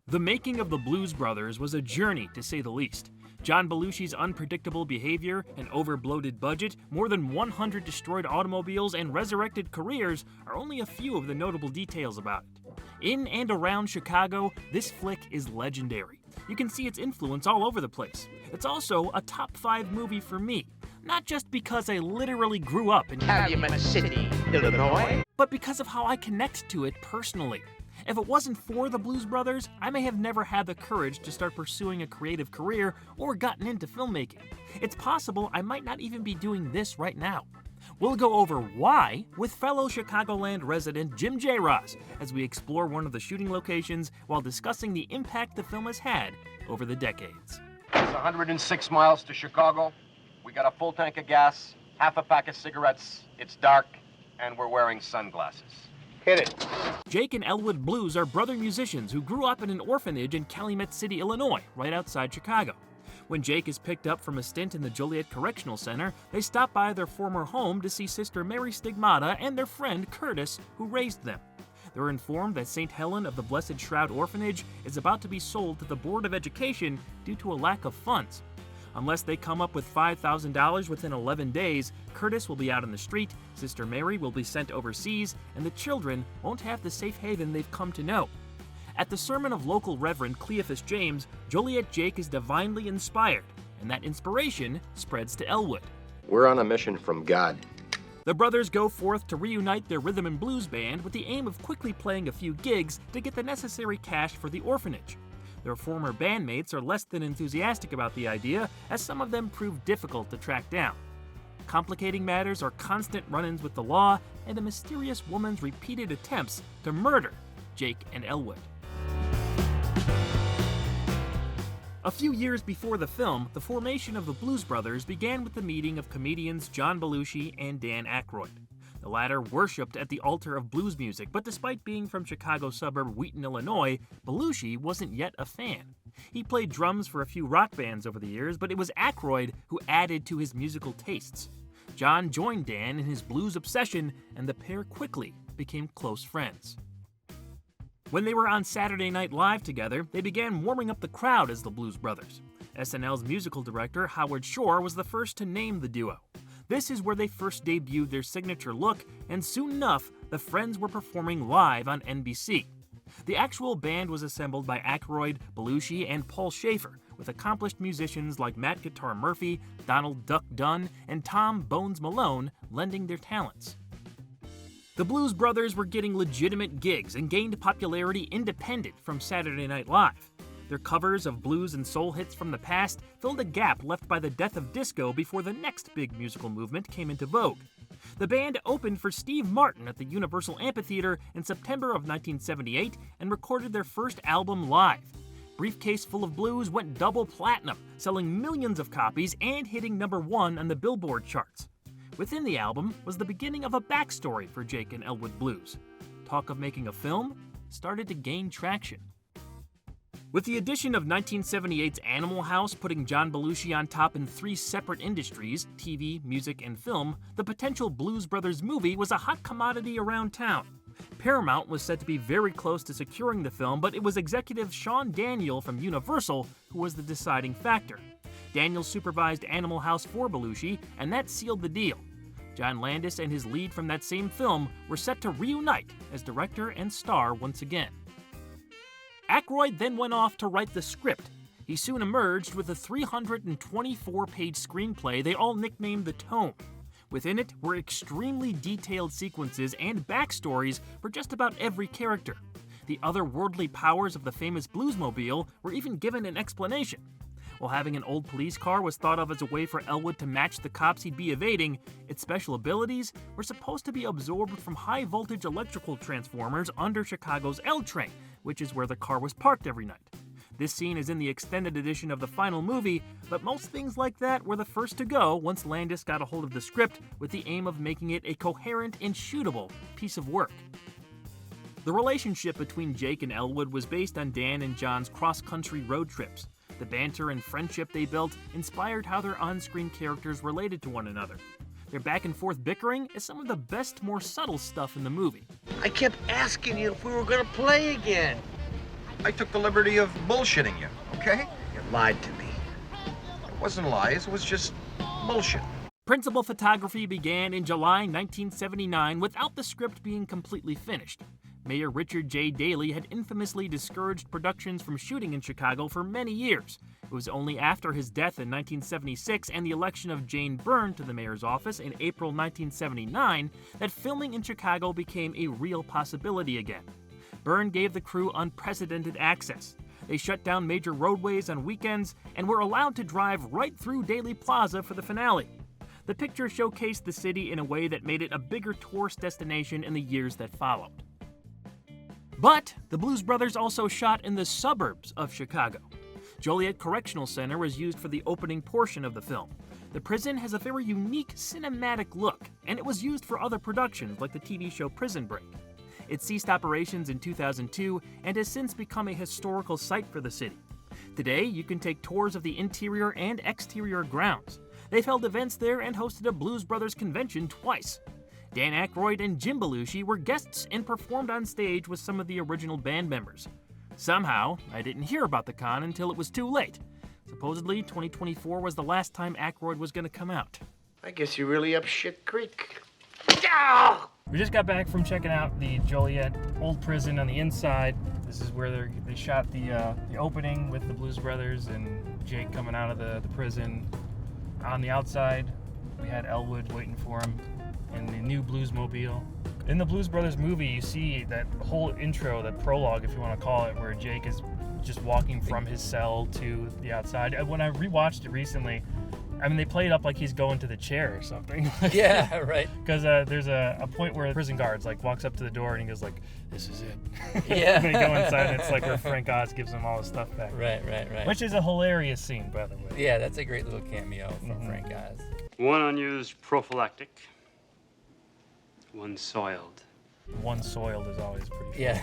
The making of the Blues Brothers was a journey, to say the least. John Belushi's unpredictable behavior, an over-bloated budget, more than 100 destroyed automobiles, and resurrected careers are only a few of the notable details about it. In and around Chicago, this flick is legendary. You can see its influence all over the place. It's also a top 5 movie for me, not just because I literally grew up in Calumet City, Illinois, but because of how I connect to it personally. If it wasn't for the Blues Brothers, I may have never had the courage to start pursuing a creative career or gotten into filmmaking. It's possible I might not even be doing this right now. We'll go over why with fellow Chicagoland resident Jim Jarosz as we explore one of the shooting locations while discussing the impact the film has had over the decades. It's 106 miles to Chicago. We got a full tank of gas, half a pack of cigarettes, it's dark, and we're wearing sunglasses. Hit it. Jake and Elwood Blues are brother musicians who grew up in an orphanage in Calumet City, Illinois, right outside Chicago. When Jake is picked up from a stint in the Joliet Correctional Center, they stop by their former home to see Sister Mary Stigmata and their friend Curtis, who raised them. They're informed that St. Helen of the Blessed Shroud Orphanage is about to be sold to the Board of Education due to a lack of funds. Unless they come up with $5,000 within 11 days, Curtis will be out on the street, Sister Mary will be sent overseas, and the children won't have the safe haven they've come to know. At the sermon of local Reverend Cleophas James, Joliet Jake is divinely inspired, and that inspiration spreads to Elwood. We're on a mission from God. The brothers go forth to reunite their rhythm and blues band with the aim of quickly playing a few gigs to get the necessary cash for the orphanage. Their former bandmates are less than enthusiastic about the idea, as some of them prove difficult to track down. Complicating matters are constant run-ins with the law and a mysterious woman's repeated attempts to murder Jake and Elwood. A few years before the film, the formation of the Blues Brothers began with the meeting of comedians John Belushi and Dan Aykroyd. The latter worshipped at the altar of blues music, but despite being from Chicago suburb Wheaton, Illinois, Belushi wasn't yet a fan. He played drums for a few rock bands over the years, but it was Aykroyd who added to his musical tastes. John joined Dan in his blues obsession, and the pair quickly became close friends. When they were on Saturday Night Live together, they began warming up the crowd as the Blues Brothers. SNL's musical director, Howard Shore, was the first to name the duo. This is where they first debuted their signature look, and soon enough, the Friends were performing live on NBC. The actual band was assembled by Aykroyd, Belushi, and Paul Schaefer, with accomplished musicians like Matt Guitar Murphy, Donald Duck Dunn, and Tom Bones Malone lending their talents. The Blues Brothers were getting legitimate gigs and gained popularity independent from Saturday Night Live. Their covers of blues and soul hits from the past filled a gap left by the death of disco before the next big musical movement came into vogue. The band opened for Steve Martin at the Universal Amphitheater in September of 1978 and recorded their first album live. Briefcase Full of Blues went double platinum, selling millions of copies and hitting #1 on the Billboard charts. Within the album was the beginning of a backstory for Jake and Elwood Blues. Talk of making a film started to gain traction. With the addition of 1978's Animal House putting John Belushi on top in 3 separate industries, TV, music, and film, the potential Blues Brothers movie was a hot commodity around town. Paramount was said to be very close to securing the film, but it was executive Sean Daniel from Universal who was the deciding factor. Daniel supervised Animal House for Belushi, and that sealed the deal. John Landis and his lead from that same film were set to reunite as director and star once again. Aykroyd then went off to write the script. He soon emerged with a 324-page screenplay they all nicknamed The Tome. Within it were extremely detailed sequences and backstories for just about every character. The otherworldly powers of the famous Bluesmobile were even given an explanation. While having an old police car was thought of as a way for Elwood to match the cops he'd be evading, its special abilities were supposed to be absorbed from high-voltage electrical transformers under Chicago's L train, which is where the car was parked every night. This scene is in the extended edition of the final movie, but most things like that were the first to go once Landis got a hold of the script with the aim of making it a coherent and shootable piece of work. The relationship between Jake and Elwood was based on Dan and John's cross-country road trips. The banter and friendship they built inspired how their on-screen characters related to one another. Their back-and-forth bickering is some of the best, more subtle stuff in the movie. I kept asking you if we were gonna play again. I took the liberty of bullshitting you, okay? You lied to me. It wasn't lies, it was just bullshit. Principal photography began in July 1979 without the script being completely finished. Mayor Richard J. Daley had infamously discouraged productions from shooting in Chicago for many years. It was only after his death in 1976 and the election of Jane Byrne to the mayor's office in April 1979 that filming in Chicago became a real possibility again. Byrne gave the crew unprecedented access. They shut down major roadways on weekends and were allowed to drive right through Daley Plaza for the finale. The picture showcased the city in a way that made it a bigger tourist destination in the years that followed. But the Blues Brothers also shot in the suburbs of Chicago. Joliet Correctional Center was used for the opening portion of the film. The prison has a very unique cinematic look, and it was used for other productions like the TV show Prison Break. It ceased operations in 2002 and has since become a historical site for the city. Today, you can take tours of the interior and exterior grounds. They've held events there and hosted a Blues Brothers convention twice. Dan Aykroyd and Jim Belushi were guests and performed on stage with some of the original band members. Somehow, I didn't hear about the con until it was too late. Supposedly, 2024 was the last time Aykroyd was going to come out. I guess you're really up shit creek. We just got back from checking out the Joliet old prison on the inside. This is where they shot the opening with the Blues Brothers and Jake coming out of the prison. On the outside, we had Elwood waiting for him in the new Bluesmobile. In the Blues Brothers movie, you see that whole intro, that prologue, if you want to call it, where Jake is just walking from his cell to the outside. When I rewatched it recently, I mean, they play it up like he's going to the chair or something. Yeah, right. Because there's a point where the prison guards walks up to the door and he goes like, "This is it." Yeah. And they go inside and it's like where Frank Oz gives him all his stuff back. Right. Which is a hilarious scene, by the way. Yeah, that's a great little cameo from Frank Oz. One unused prophylactic. One soiled. One soiled is always pretty funny. Yeah.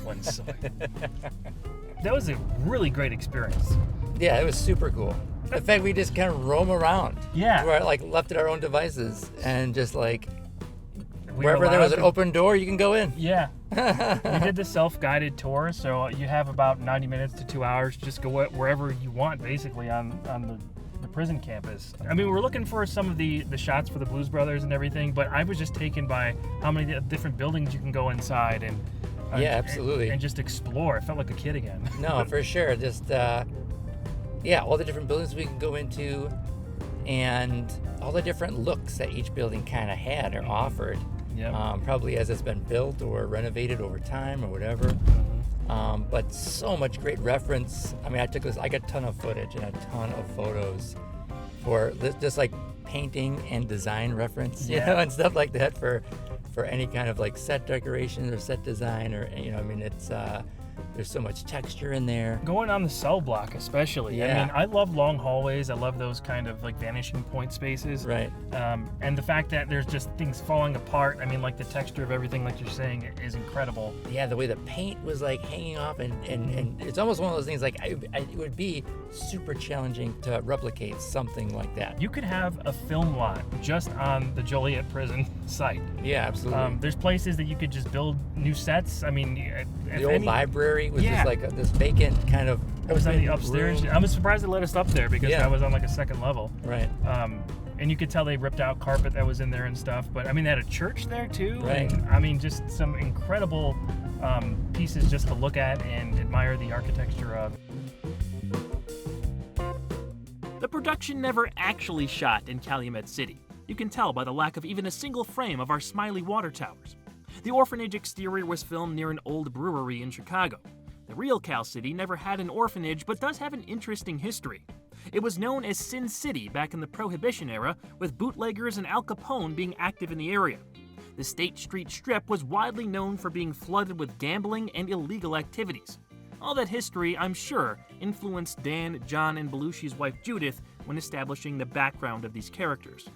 One soiled. That was a really great experience. Yeah, it was super cool. In fact, we just kind of roam around. Yeah. We're left at our own devices and just We were wherever there was allowed an to- open door, you can go in. Yeah. We did the self-guided tour, so you have about 90 minutes to 2 hours. Just go wherever you want, basically, on the prison campus. I mean, we're looking for some of the shots for the Blues Brothers and everything, but I was just taken by how many different buildings you can go inside and Yeah, absolutely. and just explore. I felt like a kid again. No, for sure. Just, all the different buildings we can go into and all the different looks that each building kind of had or offered. Yeah. Probably as it's been built or renovated over time or whatever. But so much great reference. I mean, I got a ton of footage and a ton of photos for just painting and design reference, you know, and stuff like that for any kind of set decorations or set design or, I mean, it's, there's so much texture in there. Going on the cell block, especially. Yeah. I mean, I love long hallways. I love those kind of vanishing point spaces. Right. And the fact that there's just things falling apart. I mean, the texture of everything, like you're saying, is incredible. Yeah, the way the paint was hanging off and it's almost one of those things it would be super challenging to replicate something like that. You could have a film lot just on the Joliet prison site. Yeah, absolutely. There's places that you could just build new sets. I mean, The old library was just this vacant kind of. It was on the upstairs. room. I was surprised they let us up there because I was on a second level. Right. And you could tell they ripped out carpet that was in there and stuff. But I mean, they had a church there too. Right. And, I mean, just some incredible pieces just to look at and admire the architecture of. The production never actually shot in Calumet City. You can tell by the lack of even a single frame of our smiley water towers. The orphanage exterior was filmed near an old brewery in Chicago. The real Cal City never had an orphanage, but does have an interesting history. It was known as Sin City back in the Prohibition era, with bootleggers and Al Capone being active in the area. The State Street Strip was widely known for being flooded with gambling and illegal activities. All that history, I'm sure, influenced Dan, John, and Belushi's wife Judith when establishing the background of these characters.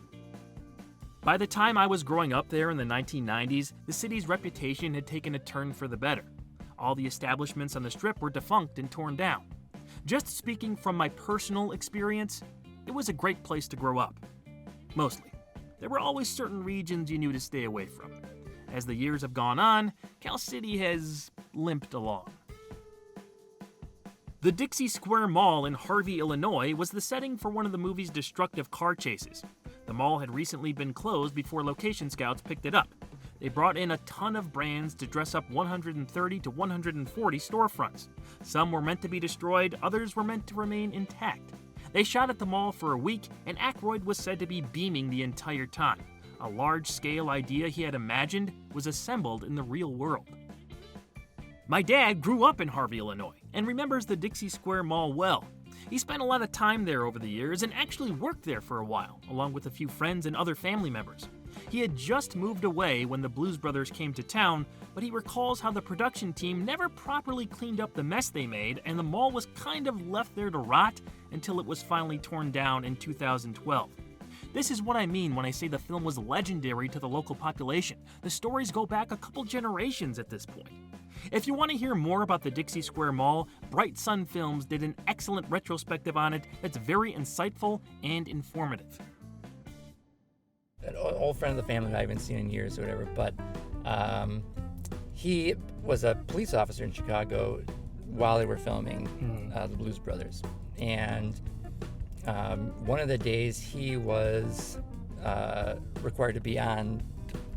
By the time I was growing up there in the 1990s, the city's reputation had taken a turn for the better. All the establishments on the Strip were defunct and torn down. Just speaking from my personal experience, it was a great place to grow up. Mostly. There were always certain regions you knew to stay away from. As the years have gone on, Cal City has limped along. The Dixie Square Mall in Harvey, Illinois was the setting for one of the movie's destructive car chases. The mall had recently been closed before location scouts picked it up. They brought in a ton of brands to dress up 130 to 140 storefronts. Some were meant to be destroyed, others were meant to remain intact. They shot at the mall for a week, and Aykroyd was said to be beaming the entire time. A large-scale idea he had imagined was assembled in the real world. My dad grew up in Harvey, Illinois, and remembers the Dixie Square Mall well. He spent a lot of time there over the years and actually worked there for a while, along with a few friends and other family members. He had just moved away when the Blues Brothers came to town, but he recalls how the production team never properly cleaned up the mess they made, and the mall was kind of left there to rot until it was finally torn down in 2012. This is what I mean when I say the film was legendary to the local population. The stories go back a couple generations at this point. If you want to hear more about the Dixie Square Mall, Bright Sun Films did an excellent retrospective on it that's very insightful and informative. An old friend of the family that I haven't seen in years or whatever, but he was a police officer in Chicago while they were filming the Blues Brothers. And one of the days he was required to be on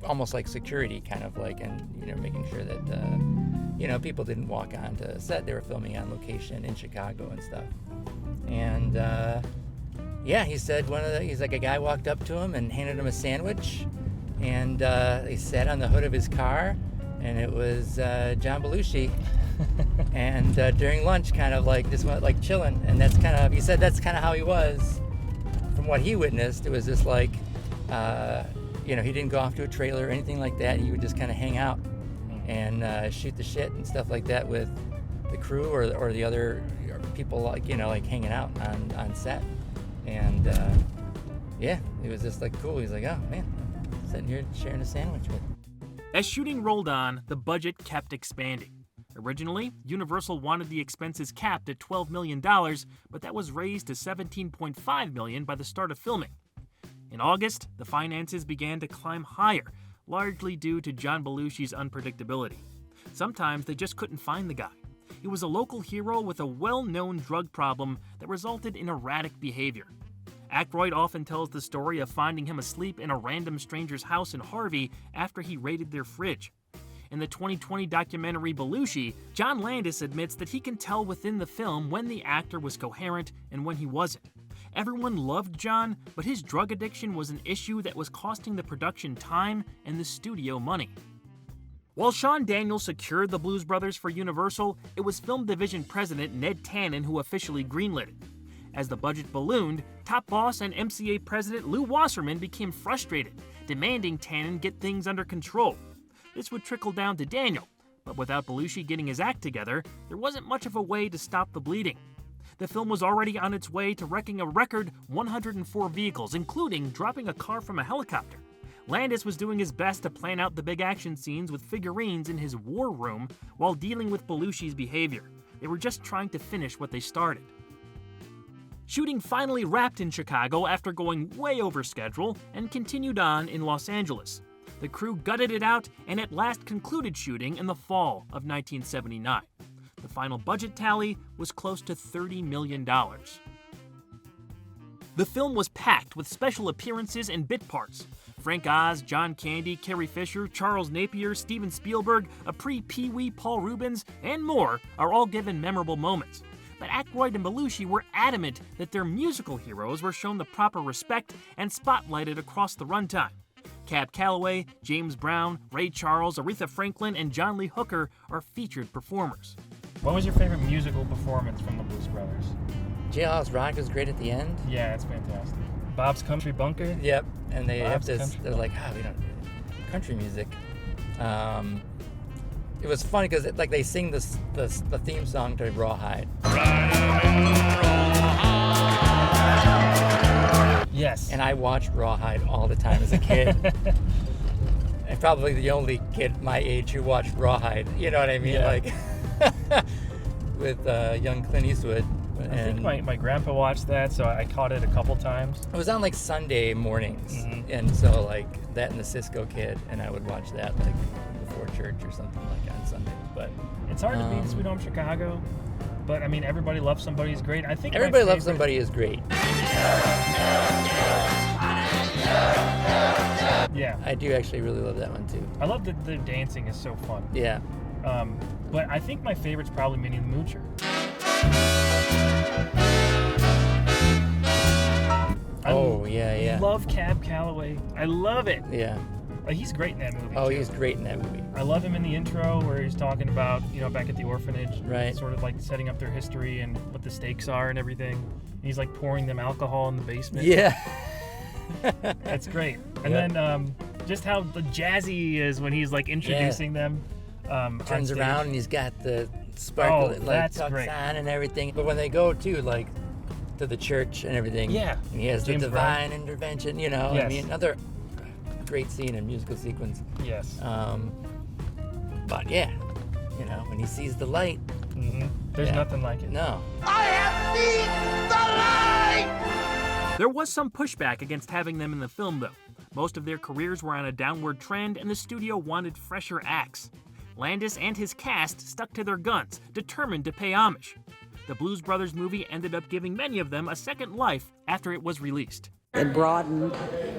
almost like security, kind of like, and making sure that people didn't walk on to set. They were filming on location in Chicago and stuff. And he said he's like, a guy walked up to him and handed him a sandwich, and he sat on the hood of his car, and it was John Belushi. And during lunch, kind of like just went like chilling, and he said that's kind of how he was. From what he witnessed, it was just like, he didn't go off to a trailer or anything like that. He would just kind of hang out and shoot the shit and stuff like that with the crew or the other people, like hanging out on set. And it was just like cool. He's like, oh man, sitting here sharing a sandwich with him. As shooting rolled on, the budget kept expanding. Originally, Universal wanted the expenses capped at $12 million, but that was raised to $17.5 million by the start of filming. In August, the finances began to climb higher, largely due to John Belushi's unpredictability. Sometimes they just couldn't find the guy. He was a local hero with a well-known drug problem that resulted in erratic behavior. Aykroyd often tells the story of finding him asleep in a random stranger's house in Harvey after he raided their fridge. In the 2020 documentary Belushi, John Landis admits that he can tell within the film when the actor was coherent and when he wasn't. Everyone loved John, but his drug addiction was an issue that was costing the production time and the studio money. While Sean Daniels secured the Blues Brothers for Universal, it was film division president Ned Tannen who officially greenlit it. As the budget ballooned, top boss and MCA president Lou Wasserman became frustrated, demanding Tannen get things under control. This would trickle down to Daniel, but without Belushi getting his act together, there wasn't much of a way to stop the bleeding. The film was already on its way to wrecking a record 104 vehicles, including dropping a car from a helicopter. Landis was doing his best to plan out the big action scenes with figurines in his war room while dealing with Belushi's behavior. They were just trying to finish what they started. Shooting finally wrapped in Chicago after going way over schedule and continued on in Los Angeles. The crew gutted it out and at last concluded shooting in the fall of 1979. The final budget tally was close to $30 million. The film was packed with special appearances and bit parts. Frank Oz, John Candy, Carrie Fisher, Charles Napier, Steven Spielberg, a pre-Pee-wee Paul Rubens, and more are all given memorable moments. But Aykroyd and Belushi were adamant that their musical heroes were shown the proper respect and spotlighted across the runtime. Cab Calloway, James Brown, Ray Charles, Aretha Franklin, and John Lee Hooker are featured performers. What was your favorite musical performance from the Blues Brothers? Jailhouse Rock was great at the end. Yeah, it's fantastic. Bob's Country Bunker? Yep, and they Bob's have this, Country they're like, we don't country music. It was funny because like they sing the theme song to Rawhide. Yes. And I watched Rawhide all the time as a kid. And probably the only kid my age who watched Rawhide, you know what I mean? Yeah. Like with young Clint Eastwood. I think my grandpa watched that, so I caught it a couple times. It was on like Sunday mornings, and so like that and the Cisco Kid, and I would watch that like before church or something like on Sunday. But it's hard to beat Sweet Home Chicago. But I mean, Everybody Loves Somebody is great. I think Everybody Loves Somebody is great. Yeah. I do actually really love that one too. I love that the dancing is so fun. Yeah. But I think my favorite's probably Minnie the Moocher. Yeah. I love Cab Calloway. I love it. Yeah. He's great in that movie. Oh, too. he's great in that movie. I love him in the intro where he's talking about, back at the orphanage. Right. Sort of like setting up their history and what the stakes are and everything. And he's like pouring them alcohol in the basement. Yeah. That's great. And then just how the jazzy he is when he's like introducing them. Turns around and he's got the sparkle tucks on and everything. But when they go to the church and everything, and he has James the divine intervention, Yes. I mean, another great scene and musical sequence. Yes. But yeah, when he sees the light, there's nothing like it. No. I have seen the light! There was some pushback against having them in the film, though. Most of their careers were on a downward trend, and the studio wanted fresher acts. Landis and his cast stuck to their guns, determined to pay homage. The Blues Brothers movie ended up giving many of them a second life after it was released. It broadened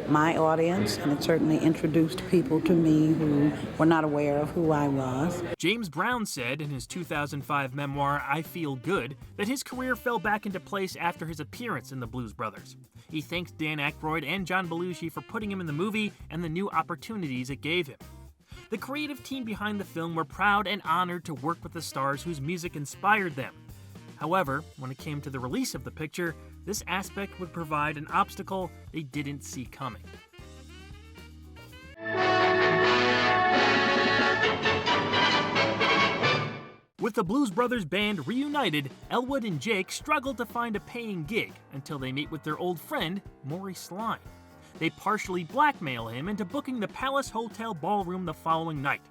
my audience, and it certainly introduced people to me who were not aware of who I was. James Brown said in his 2005 memoir, I Feel Good, that his career fell back into place after his appearance in the Blues Brothers. He thanked Dan Aykroyd and John Belushi for putting him in the movie and the new opportunities it gave him. The creative team behind the film were proud and honored to work with the stars whose music inspired them. However, when it came to the release of the picture, this aspect would provide an obstacle they didn't see coming. With the Blues Brothers band reunited, Elwood and Jake struggle to find a paying gig until they meet with their old friend, Maurice Sline. They partially blackmail him into booking the Palace Hotel ballroom the following night.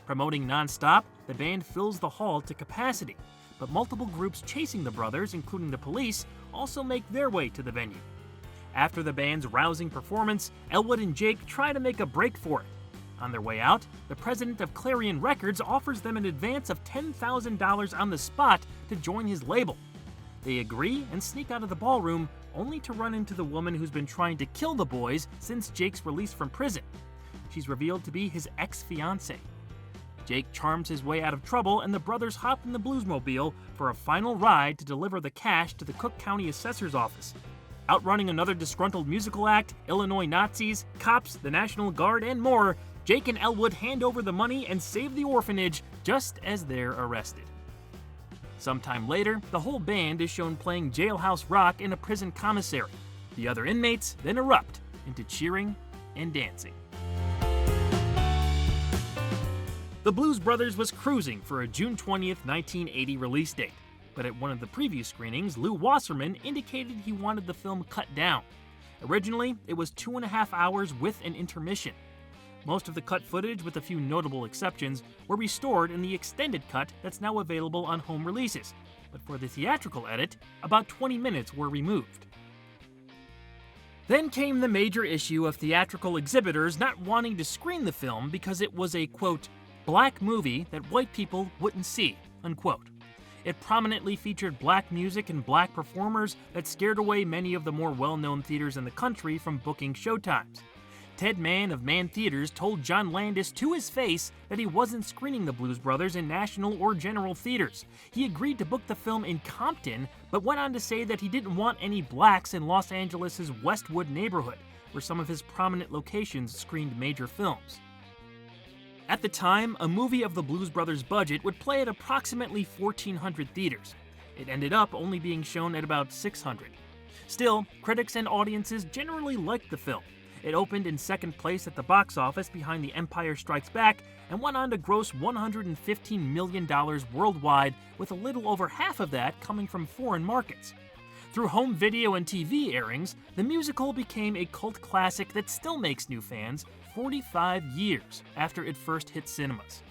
Promoting nonstop, the band fills the hall to capacity, but multiple groups chasing the brothers, including the police, also make their way to the venue. After the band's rousing performance, Elwood and Jake try to make a break for it. On their way out, the president of Clarion Records offers them an advance of $10,000 on the spot to join his label. They agree and sneak out of the ballroom, only to run into the woman who's been trying to kill the boys since Jake's release from prison. She's revealed to be his ex-fiancée. Jake charms his way out of trouble, and the brothers hop in the Bluesmobile for a final ride to deliver the cash to the Cook County Assessor's Office. Outrunning another disgruntled musical act, Illinois Nazis, cops, the National Guard, and more, Jake and Elwood hand over the money and save the orphanage just as they're arrested. Sometime later, the whole band is shown playing jailhouse rock in a prison commissary. The other inmates then erupt into cheering and dancing. The Blues Brothers was cruising for a June 20th, 1980 release date, but at one of the preview screenings, Lew Wasserman indicated he wanted the film cut down. Originally, it was 2.5 hours with an intermission. Most of the cut footage, with a few notable exceptions, were restored in the extended cut that's now available on home releases, but for the theatrical edit, about 20 minutes were removed. Then came the major issue of theatrical exhibitors not wanting to screen the film because it was a, quote, black movie that white people wouldn't see, unquote. It prominently featured black music and black performers that scared away many of the more well-known theaters in the country from booking showtimes. Ted Mann of Mann Theaters told John Landis to his face that he wasn't screening the Blues Brothers in National or General theaters. He agreed to book the film in Compton, but went on to say that he didn't want any blacks in Los Angeles' Westwood neighborhood, where some of his prominent locations screened major films. At the time, a movie of the Blues Brothers' budget would play at approximately 1,400 theaters. It ended up only being shown at about 600. Still, critics and audiences generally liked the film. It opened in second place at the box office behind The Empire Strikes Back and went on to gross $115 million worldwide, with a little over half of that coming from foreign markets. Through home video and TV airings, the musical became a cult classic that still makes new fans 45 years after it first hit cinemas.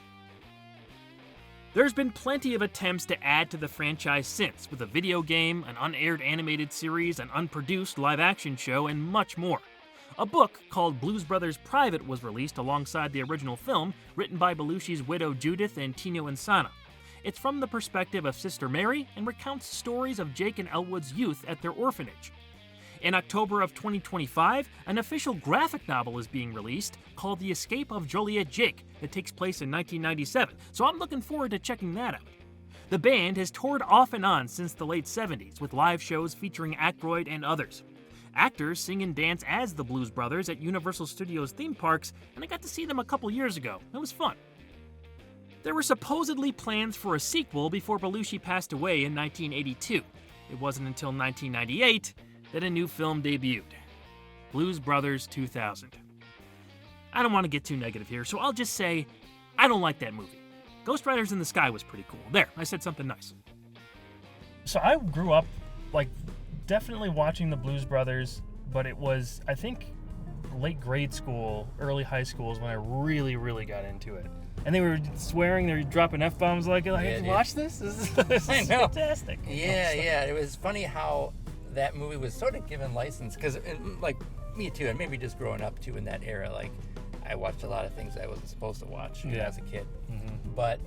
There's been plenty of attempts to add to the franchise since, with a video game, an unaired animated series, an unproduced live-action show, and much more. A book called Blues Brothers Private was released alongside the original film, written by Belushi's widow Judith and Tino Insana. It's from the perspective of Sister Mary and recounts stories of Jake and Elwood's youth at their orphanage. In October of 2025, an official graphic novel is being released called The Escape of Joliet Jake that takes place in 1997, so I'm looking forward to checking that out. The band has toured off and on since the late 70s with live shows featuring Aykroyd and others. Actors sing and dance as the Blues Brothers at Universal Studios theme parks, and I got to see them a couple years ago. It was fun. There were supposedly plans for a sequel before Belushi passed away in 1982. It wasn't until 1998 that a new film debuted, Blues Brothers 2000. I don't want to get too negative here, so I'll just say I don't like that movie. Ghost Riders in the Sky was pretty cool. There, I said something nice. So I grew up, definitely watching the Blues Brothers, but it was, I think, late grade school, early high school is when I really, really got into it. And they were swearing, they were dropping F-bombs like watch this? This is fantastic. Yeah. It was funny how that movie was sort of given license, because, me too, and maybe just growing up, too, in that era, I watched a lot of things I wasn't supposed to watch as a kid. Mm-hmm. But,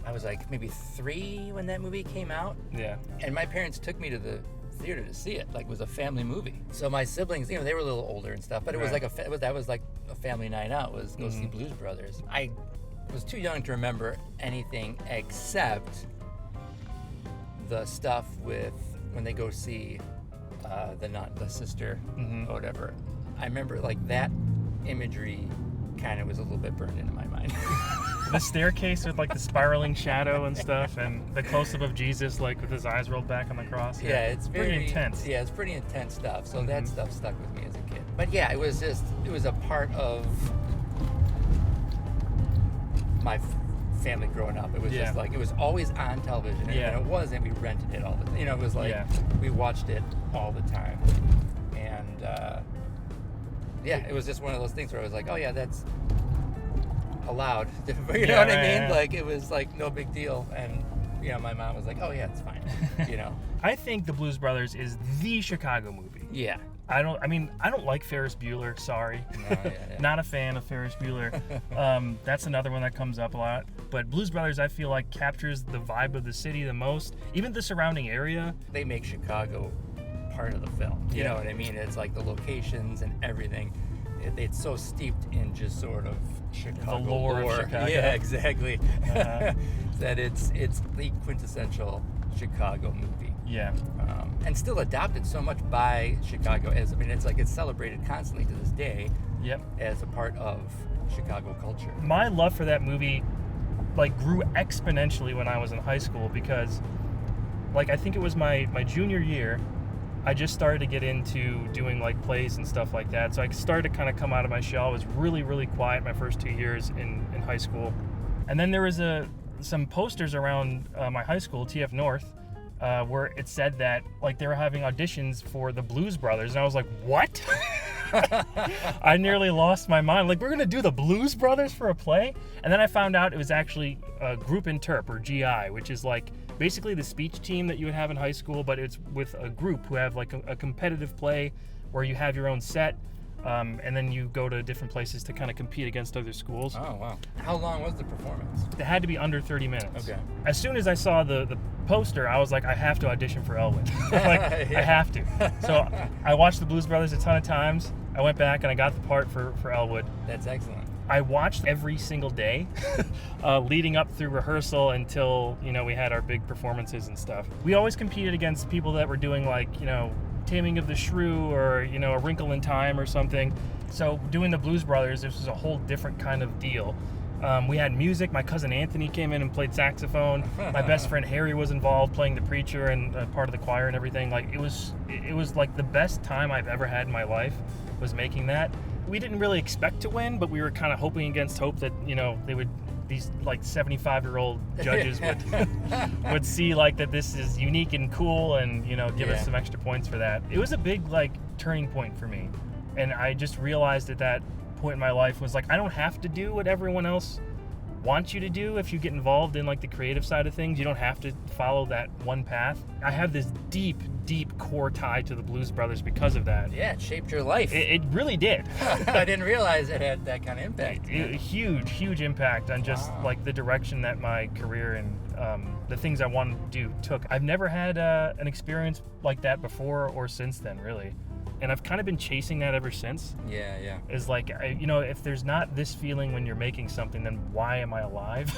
I was maybe 3 when that movie came out. Yeah. And my parents took me to the theater to see it. It was a family movie. So my siblings, they were a little older and stuff, but it was that was like a family night out, was go see Blues Brothers. I was too young to remember anything except the stuff with when they go see the sister or whatever. I remember that imagery kind of was a little bit burned into my mind. The staircase with the spiraling shadow and stuff, and the close-up of Jesus with his eyes rolled back on the cross. Yeah, it's pretty intense. Yeah, it's pretty intense stuff. So that stuff stuck with me as a kid. But yeah, it was a part of my family growing up. It was just it was always on television, and when it wasn't, we rented it all the time. It was we watched it all the time, and it was just one of those things where I was like, oh yeah, that's allowed. You know what I mean? It was no big deal, and my mom was like, oh yeah, it's fine. I think the Blues Brothers is the Chicago movie. Yeah. I don't like Ferris Bueller, sorry. No, Not a fan of Ferris Bueller. That's another one that comes up a lot. But Blues Brothers, I feel captures the vibe of the city the most, even the surrounding area. They make Chicago part of the film. You know what I mean? It's the locations and everything. It's so steeped in just sort of Chicago the lore of Chicago. Yeah, exactly. That it's the quintessential Chicago movie. Yeah. And still adopted so much by Chicago it's celebrated constantly to this day. Yep. As a part of Chicago culture. My love for that movie grew exponentially when I was in high school, because I think it was my junior year. I just started to get into doing plays and stuff like that. So I started to kind of come out of my shell. I was really, really quiet my first 2 years in high school. And then there was some posters around my high school, TF North, where it said that they were having auditions for the Blues Brothers. And I was like, what? I nearly lost my mind. We're going to do the Blues Brothers for a play? And then I found out it was actually a group interp, or GI, which is basically the speech team that you would have in high school, but it's with a group who have a competitive play where you have your own set, and then you go to different places to kind of compete against other schools. Oh, wow. How long was the performance? It had to be under 30 minutes. Okay. As soon as I saw the poster, I was like, I have to audition for Elwood. I have to. So I watched the Blues Brothers a ton of times. I went back and I got the part for Elwood. That's excellent. I watched every single day leading up through rehearsal until, we had our big performances and stuff. We always competed against people that were doing Taming of the Shrew or, A Wrinkle in Time or something. So doing the Blues Brothers, this was a whole different kind of deal. We had music. My cousin Anthony came in and played saxophone. My best friend Harry was involved playing the preacher and part of the choir and everything. It was the best time I've ever had in my life was making that. We didn't really expect to win, but we were kind of hoping against hope that, these 75-year-old judges would see that this is unique and cool and, give us some extra points for that. It was a big turning point for me. And I just realized at that point in my life was I don't have to do what everyone else want you to do if you get involved in like the creative side of things. You don't have to follow that one path. I have this deep core tie to the Blues Brothers because of that. Yeah, it shaped your life. It really did. I didn't realize it had that kind of impact. Huge impact on just like the direction that my career and the things I wanted to do took. I've never had an experience like that before or since then, really. And I've kind of been chasing that ever since. Yeah. Is like, if there's not this feeling when you're making something, then why am I alive?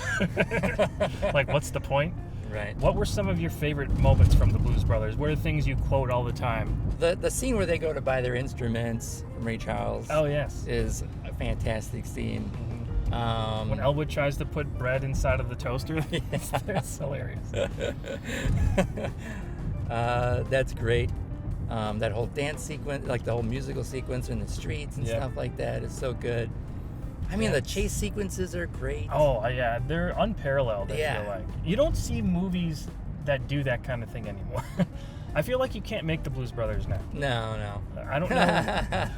Like, what's the point? Right. What were some of your favorite moments from the Blues Brothers? What are things you quote all the time? The scene where they go to buy their instruments from Ray Charles. Oh, yes. Is a fantastic scene. Mm-hmm. When Elwood tries to put bread inside of the toaster, it's hilarious. That's great. That whole dance sequence, like the whole musical sequence in the streets and stuff like that is so good. I mean, the chase sequences are great. Oh, yeah. They're unparalleled, I feel like. You don't see movies that do that kind of thing anymore. I feel like you can't make the Blues Brothers now. No. I don't know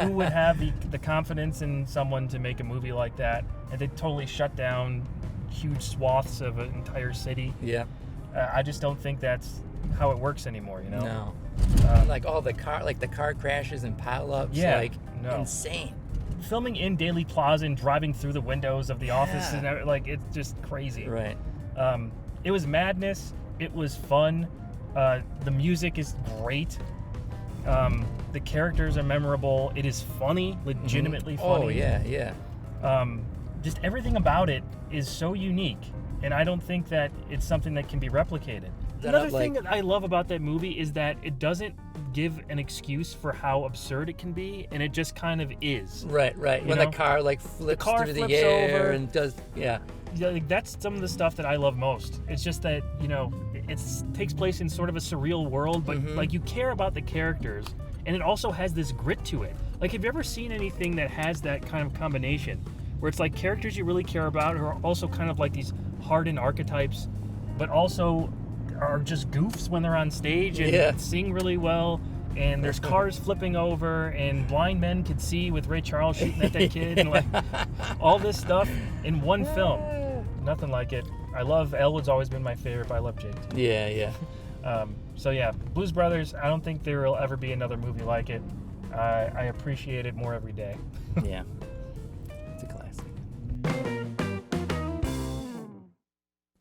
who would have the confidence in someone to make a movie like that, and they totally shut down huge swaths of an entire city. Yeah. I just don't think that's how it works anymore, you know? No. Like all the car crashes and pileups, insane. Filming in Daly Plaza and driving through the windows of the office, and it's just crazy. Right. It was madness. It was fun. The music is great. The characters are memorable. It is funny, legitimately funny. Oh, yeah. Just everything about it is so unique, and I don't think that it's something that can be replicated. Another thing that I love about that movie is that it doesn't give an excuse for how absurd it can be, and it just kind of is. Right. When the car flips through the air over, and does, that's some of the stuff that I love most. It's just that, it takes place in sort of a surreal world, but you care about the characters, and it also has this grit to it. Like, have you ever seen anything that has that kind of combination, where it's like characters you really care about who are also kind of like these hardened archetypes, but also are just goofs when they're on stage and sing really well, and there's cars flipping over, and blind men could see with Ray Charles shooting at that kid, and all this stuff in one film. Nothing like it. I love Elwood's always been my favorite, but I love Jake too. Yeah. Blues Brothers, I don't think there will ever be another movie like it. I appreciate it more every day. Yeah. It's a classic.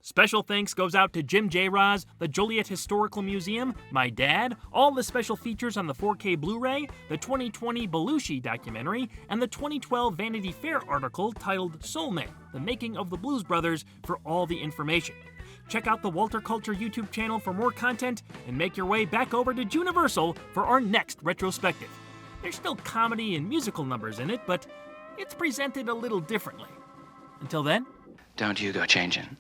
Special thanks goes out to Jim Jarosz, the Joliet Historical Museum, my dad, all the special features on the 4K Blu-ray, the 2020 Belushi documentary, and the 2012 Vanity Fair article titled Soul Man, The Making of the Blues Brothers for all the information. Check out the Walter Culture YouTube channel for more content, and make your way back over to Juniversal for our next retrospective. There's still comedy and musical numbers in it, but it's presented a little differently. Until then, don't you go changing.